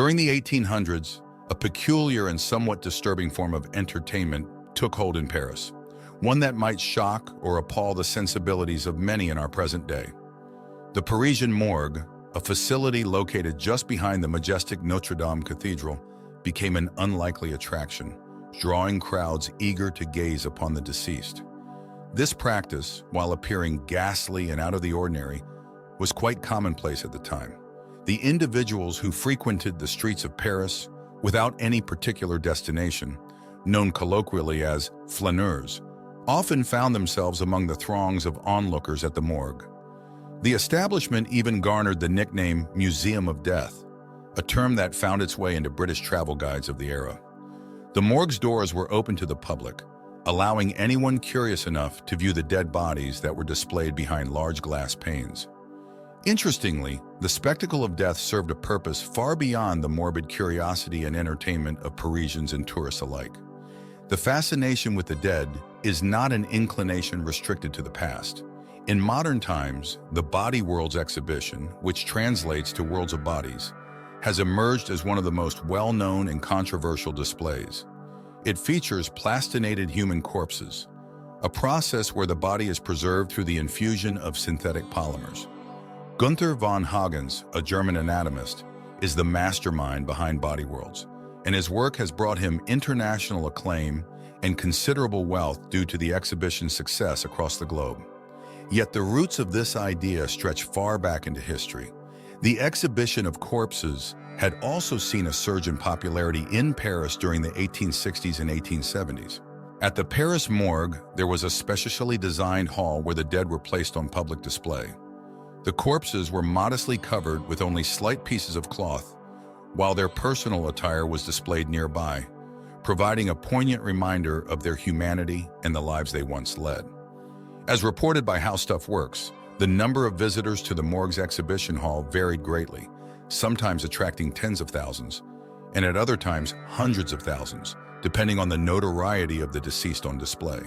During the 1800s, a peculiar and somewhat disturbing form of entertainment took hold in Paris, one that might shock or appall the sensibilities of many in our present day. The Parisian morgue, a facility located just behind the majestic Notre Dame Cathedral, became an unlikely attraction, drawing crowds eager to gaze upon the deceased. This practice, while appearing ghastly and out of the ordinary, was quite commonplace at the time. The individuals who frequented the streets of Paris without any particular destination, known colloquially as flaneurs, often found themselves among the throngs of onlookers at the morgue. The establishment even garnered the nickname Museum of Death, a term that found its way into British travel guides of the era. The morgue's doors were open to the public, allowing anyone curious enough to view the dead bodies that were displayed behind large glass panes. Interestingly, the spectacle of death served a purpose far beyond the morbid curiosity and entertainment of Parisians and tourists alike. The fascination with the dead is not an inclination restricted to the past. In modern times, the Body Worlds exhibition, which translates to Worlds of Bodies, has emerged as one of the most well-known and controversial displays. It features plastinated human corpses, a process where the body is preserved through the infusion of synthetic polymers. Gunther von Hagens, a German anatomist, is the mastermind behind Body Worlds, and his work has brought him international acclaim and considerable wealth due to the exhibition's success across the globe. Yet the roots of this idea stretch far back into history. The exhibition of corpses had also seen a surge in popularity in Paris during the 1860s and 1870s. At the Paris morgue, there was a specially designed hall where the dead were placed on public display. The corpses were modestly covered with only slight pieces of cloth, while their personal attire was displayed nearby, providing a poignant reminder of their humanity and the lives they once led. As reported by How Stuff Works, the number of visitors to the morgue's exhibition hall varied greatly, sometimes attracting tens of thousands, and at other times hundreds of thousands, depending on the notoriety of the deceased on display.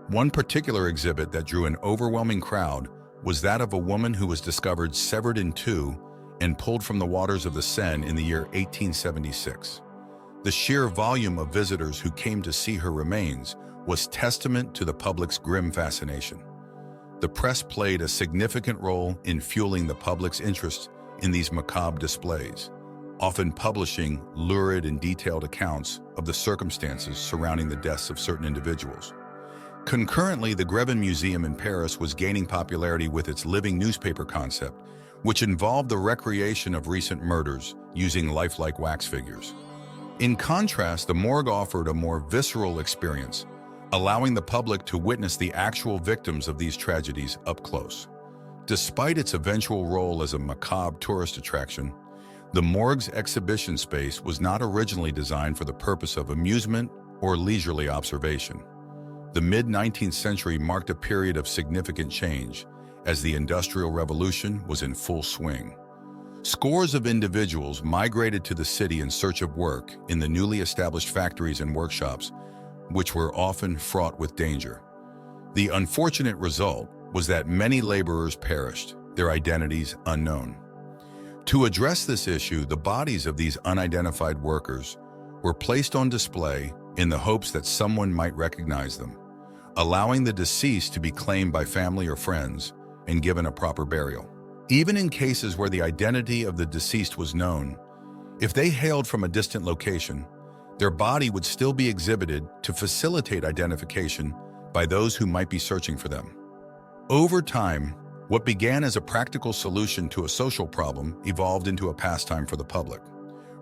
One particular exhibit that drew an overwhelming crowd was that of a woman who was discovered severed in two and pulled from the waters of the Seine in the year 1876. The sheer volume of visitors who came to see her remains was testament to the public's grim fascination. The press played a significant role in fueling the public's interest in these macabre displays, often publishing lurid and detailed accounts of the circumstances surrounding the deaths of certain individuals. Concurrently, the Grevin Museum in Paris was gaining popularity with its living newspaper concept, which involved the recreation of recent murders using lifelike wax figures. In contrast, the morgue offered a more visceral experience, allowing the public to witness the actual victims of these tragedies up close. Despite its eventual role as a macabre tourist attraction, the morgue's exhibition space was not originally designed for the purpose of amusement or leisurely observation. The mid-19th century marked a period of significant change as the Industrial Revolution was in full swing. Scores of individuals migrated to the city in search of work in the newly established factories and workshops, which were often fraught with danger. The unfortunate result was that many laborers perished, their identities unknown. To address this issue, the bodies of these unidentified workers were placed on display in the hopes that someone might recognize them, allowing the deceased to be claimed by family or friends and given a proper burial. Even in cases where the identity of the deceased was known, if they hailed from a distant location, their body would still be exhibited to facilitate identification by those who might be searching for them. Over time, what began as a practical solution to a social problem evolved into a pastime for the public.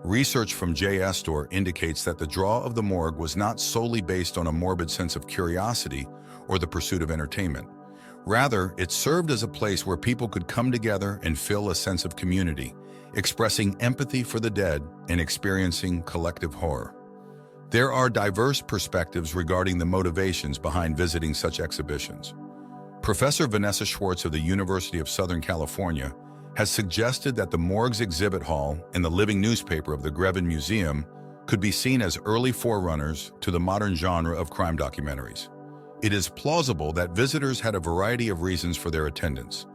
Research from J. Estor indicates that the draw of the morgue was not solely based on a morbid sense of curiosity or the pursuit of entertainment. Rather, it served as a place where people could come together and feel a sense of community, expressing empathy for the dead and experiencing collective horror. There are diverse perspectives regarding the motivations behind visiting such exhibitions. Professor Vanessa Schwartz of the University of Southern California has suggested that the morgue's exhibit hall and the living newspaper of the Grevin Museum could be seen as early forerunners to the modern genre of crime documentaries. It is plausible that visitors had a variety of reasons for their attendance.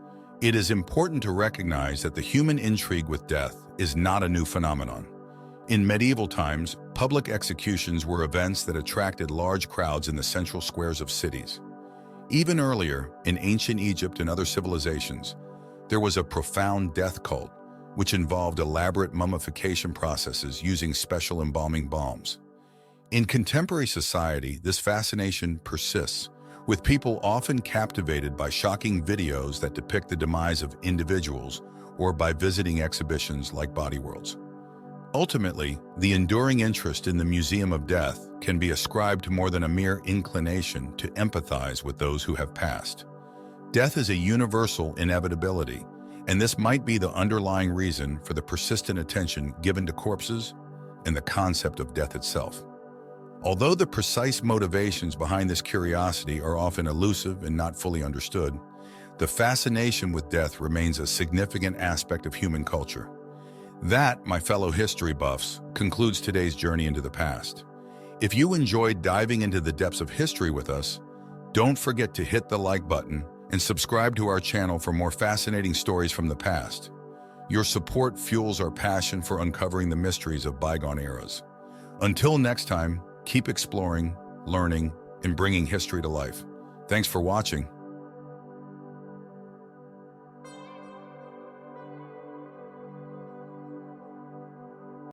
It is important to recognize that the human intrigue with death is not a new phenomenon. In medieval times, public executions were events that attracted large crowds in the central squares of cities. Even earlier, in ancient Egypt and other civilizations, there was a profound death cult, which involved elaborate mummification processes using special embalming balms. In contemporary society, this fascination persists, with people often captivated by shocking videos that depict the demise of individuals or by visiting exhibitions like Body Worlds. Ultimately, the enduring interest in the Museum of Death can be ascribed to more than a mere inclination to empathize with those who have passed. Death is a universal inevitability, and this might be the underlying reason for the persistent attention given to corpses and the concept of death itself. Although the precise motivations behind this curiosity are often elusive and not fully understood, the fascination with death remains a significant aspect of human culture. That, my fellow history buffs, concludes today's journey into the past. If you enjoyed diving into the depths of history with us, don't forget to hit the like button and subscribe to our channel for more fascinating stories from the past. Your support fuels our passion for uncovering the mysteries of bygone eras. Until next time, keep exploring, learning, and bringing history to life. Thanks for watching.